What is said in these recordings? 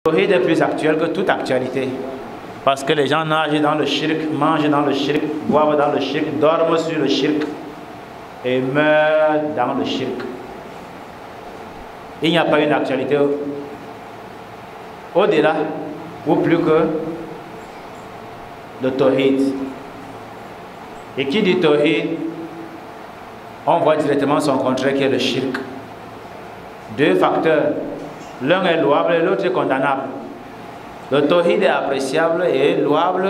tawhid est plus actuel que toute actualité. Parce que les gens nagent dans le shirk, mangent dans le shirk, boivent dans le shirk, dorment sur le shirk et meurent dans le shirk. Il n'y a pas une actualité au-delà ou plus que le tawhid. Et qui dit tawhid, on voit directement son contraire qui est le shirk. Deux facteurs, l'un est louable et l'autre est condamnable. Le tawhid est appréciable et louable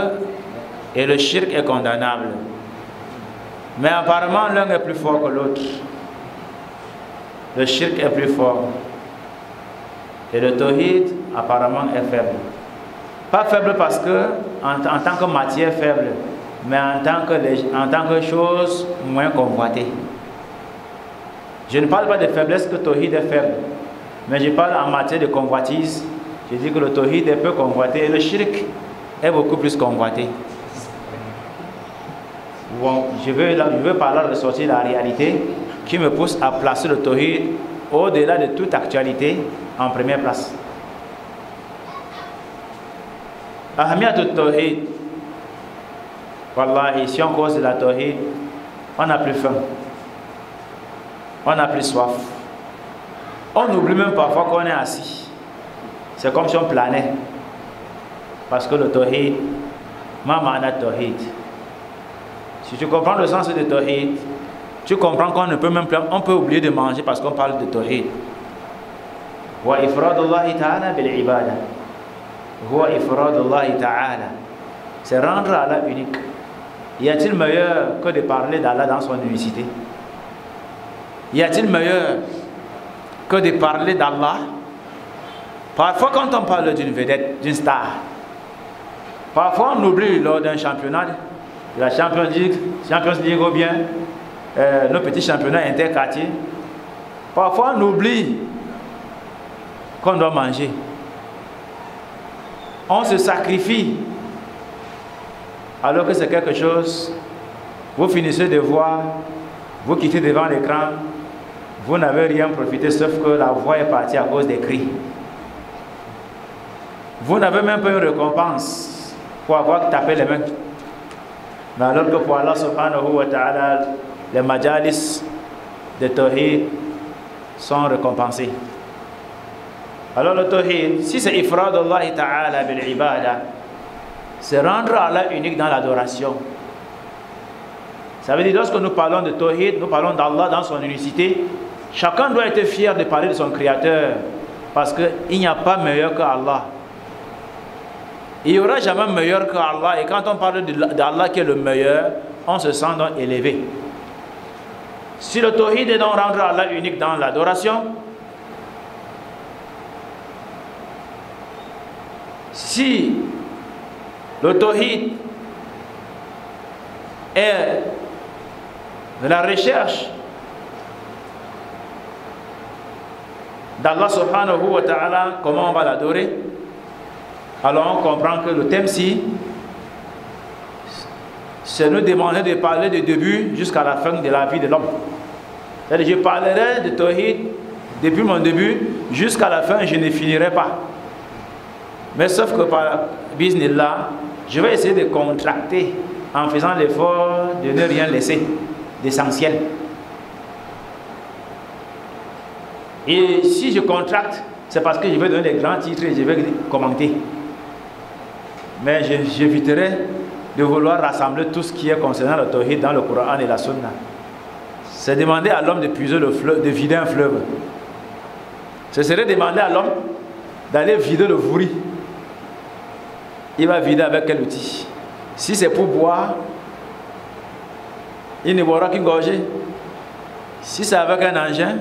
et le shirk est condamnable. Mais apparemment l'un est plus fort que l'autre. Le shirk est plus fort. Et le tawhid apparemment est faible. Pas faible parce que en tant que matière faible, mais en tant que chose moins convoitée. Je ne parle pas de faiblesse que le tawhid est faible, mais je parle en matière de convoitise. Je dis que le tawhid est peu convoité et le shirk est beaucoup plus convoité. Bon, je veux par là ressortir la réalité qui me pousse à placer le tawhid au-delà de toute actualité en première place. Ahamiyat al-tawhid. Wallahi, si on cause de la tawhid, on n'a plus faim. On n'a plus soif. On oublie même parfois qu'on est assis. C'est comme si on planait. Parce que le tawhid, ma ma'ana tawhid. Si tu comprends le sens de tawhid, tu comprends qu'on ne peut même plus, on peut oublier de manger parce qu'on parle de tawhid. Wa ifradullahi ta'ala bil ibada. Wa ifradullahi ta'ala. C'est rendre Allah unique. Y a-t-il meilleur que de parler d'Allah dans son unicité? Y a-t-il meilleur que de parler d'Allah? Parfois quand on parle d'une vedette, d'une star, parfois on oublie lors d'un championnat, de la Champions League ou bien nos petits championnats interquartiers, parfois on oublie qu'on doit manger. On se sacrifie alors que c'est quelque chose, vous finissez de voir, vous quittez devant l'écran, vous n'avez rien profité sauf que la voix est partie à cause des cris. Vous n'avez même pas une récompense pour avoir tapé les mains. Mais alors que pour Allah subhanahu wa ta'ala, les majalis de tawhid sont récompensés. Alors le tawhid, si c'est ifradullahi ta'ala bil ibada, c'est rendre Allah unique dans l'adoration. Ça veut dire lorsque nous parlons de tawhid, nous parlons d'Allah dans son unicité, chacun doit être fier de parler de son créateur parce qu'il n'y a pas meilleur que Allah. Il n'y aura jamais meilleur que Allah. Et quand on parle d'Allah qui est le meilleur, on se sent donc élevé. Si le tawhid est donc rendre Allah unique dans l'adoration, si le tawhid est de la recherche d'Allah subhanahu wa ta'ala, comment on va l'adorer, alors on comprend que le thème-ci, c'est nous demander de parler du début jusqu'à la fin de la vie de l'homme. C'est-à-dire, je parlerai de tawhid depuis mon début jusqu'à la fin, je ne finirai pas. Mais sauf que par bismillah, je vais essayer de contracter en faisant l'effort de ne rien laisser d'essentiel. Et si je contracte, c'est parce que je vais donner des grands titres et je vais commenter. Mais j'éviterai de vouloir rassembler tout ce qui est concernant le tawhid dans le Coran et la Sunna. C'est demander à l'homme de puiser le fleuve, de vider un fleuve. Ce serait demander à l'homme d'aller vider le vouri. Il va vider avec quel outil? Si c'est pour boire, il ne boira qu'une gorgée. Si c'est avec un engin,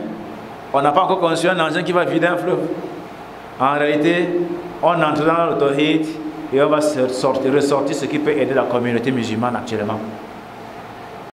on n'a pas encore conçu un engin qui va vider un fleuve. En réalité, on entre dans le tawhid et on va ressortir ce qui peut aider la communauté musulmane actuellement.